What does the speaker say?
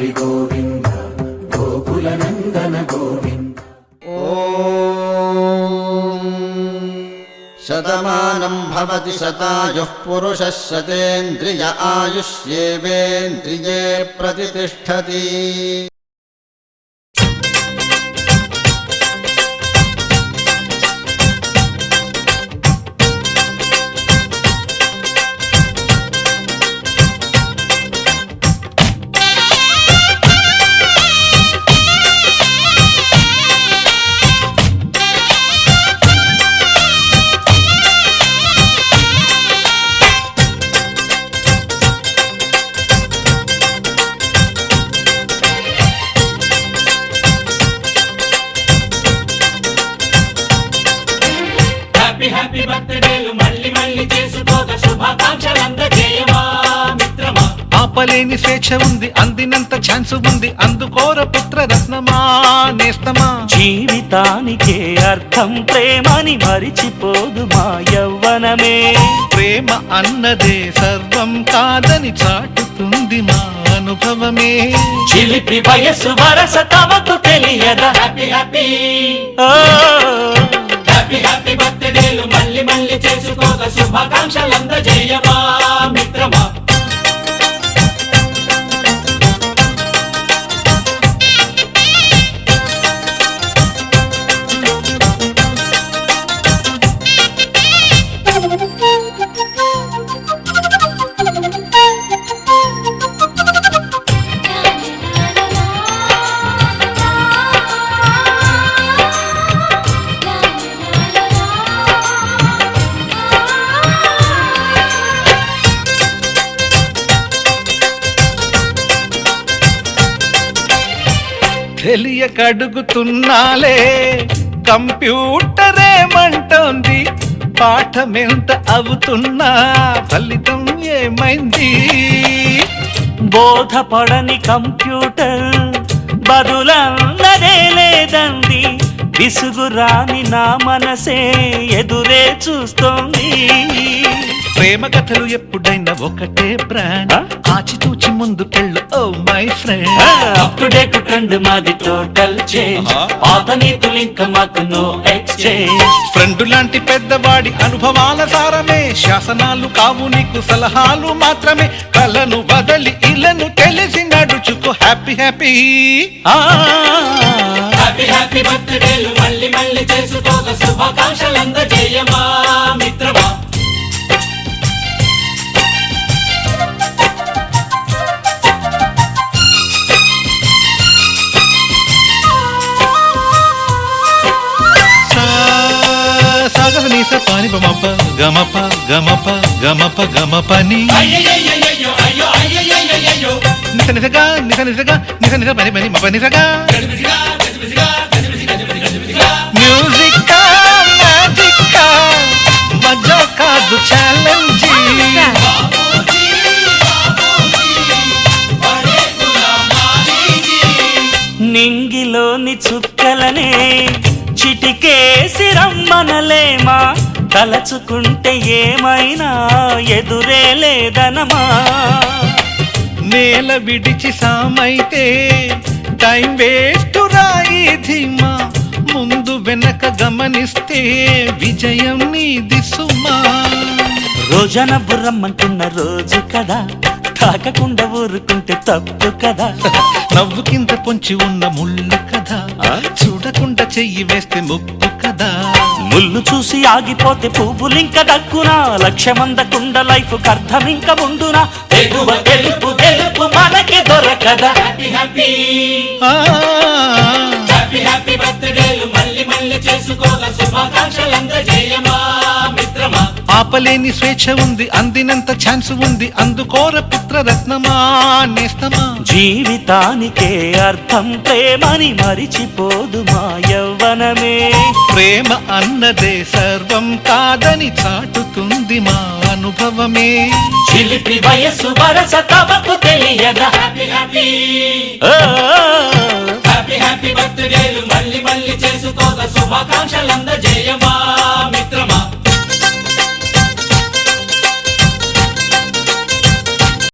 హరి గోవింద గోకుల నందన Govinda. Shatamanam Bhavati శతాయుః పురుషः శతేంద్రియ ఆయుష్యేవేంద్రియే ప్రతిష్ఠతి. Happy బర్త్డేలు మళ్ళీ మళ్ళీ చేసుకోక శుభాకాంక్షలందజేయమా మిత్రమా. ఆపలేని స్వేచ్ఛ ఉంది, అందినంత ఛాన్స్ ఉంది, అందుకోర పుత్ర రత్నమా నేస్తమా. జీవితానికే అర్థం ప్రేమని మరిచిపోదు మా యవ్వనమే. ప్రేమ అన్నదే సర్వం కాదని చాటుతుంది మా అనుభవమే. చిలిపి వయస్సు వరస తమకు తెలియదా. హ్యాపీ హ్యాపీ హ్యాపీ హ్యాపీ బర్త్డేలు మళ్ళీ మళ్ళీ చేసుకోక శుభాకాంక్షలందజేయమా మిత్రమా. తెలియకడుగుతున్నాలే కంప్యూటరేమంటోంది, పాఠమెంత అవుతున్నా ఫలితం ఏమైంది. బోధపడని కంప్యూటర్ బదులన్నదే లేదండి. విసుగురాని నా మనసే ఎదురే చూస్తోంది. ప్రేమ కథలు ఎప్పుడైనా ఒకటే బ్రాండ్, ఆచితూచి ముందుకెళ్ళు oh my friend. Up to date trend మాది టోటల్ చేంజ్, పాత నీతులు ఇంకా మాకు నో ఎక్స్చేంజ్. ఫ్రెండ్ లాంటి పెద్దవాడి అనుభవాల సారమే, శాసనాలు కావు నీకు సలహాలు మాత్రమే. కలను వదలి ఇలను తెలిసి నడుచుకో హ్యాపీ హ్యాపీ. హ్యాపీ హ్యాపీ బర్త్డేలు మళ్ళీ మళ్ళీ చేసుకోక శుభాకాంక్షలందజేయమా మిత్రమా. సాగనీస పాని బమప గమప గమప గమప గమపని నిస నిసగా నిస నిసగా నిస నిస పని పని మప నిసగా. మ్యూజిక్ మ్యాజిక్ మజా కాదు ఛాలెంజ్. నింగిలోని చుక్కలనే చిటికేసి రమ్మనలేమా. తలచుకుంటే ఏమైనా ఎదురే లేదనమా. నేల విడిచి సామైతే టైం వేస్ట్ రాయి ధీమా. ముందు వెనక గమనిస్తే విజయం నీది సుమా. రోజన బుర్రమ్మంటున్న రోజు కదా, తాకకుండా ఊరుకుంటే తప్పు కదా. నవ్వు కింద పొంచి ఉన్న ముళ్ళు కదా, చూడకుండా చెయ్యి వేస్తే ముప్పు కదా. ముళ్ళు చూసి ఆగిపోతే పువ్వులింక దక్కునా. లక్ష్యమందకుండా లైఫ్ అర్థం ఇంక ఉండునా. ఎగువ గెలుపు గెలుపు మనకి దొరకదా. హ్యాపీ హ్యాపీ హ్యాపీ హ్యాపీ బర్త్డేలు మళ్ళీ మళ్ళీ చేసుకోగా శుభాకాంక్షలందజేయమా మిత్రమా. ఆపలేని స్వేచ్ఛ ఉంది, అందినంత ఛాన్స్ ఉంది, అందుకోర పుత్ర రత్నమా నేస్తమా. జీవితానికే అర్థం ప్రేమని మరిచిపోదు మా యవ్వనమే. ప్రేమ అన్నదే సర్వం కాదని చాటుతుంది మా అనుభవమే. చిలిపి వయస్సు వరస తమకు తెలియదా. హ్యాపీ హ్యాపీ హ్యాపీ హ్యాపీ బర్త్డేలు మళ్ళీ మళ్ళీ చేసుకోగా శుభాకాంక్షలందజేయమా మిత్రమా.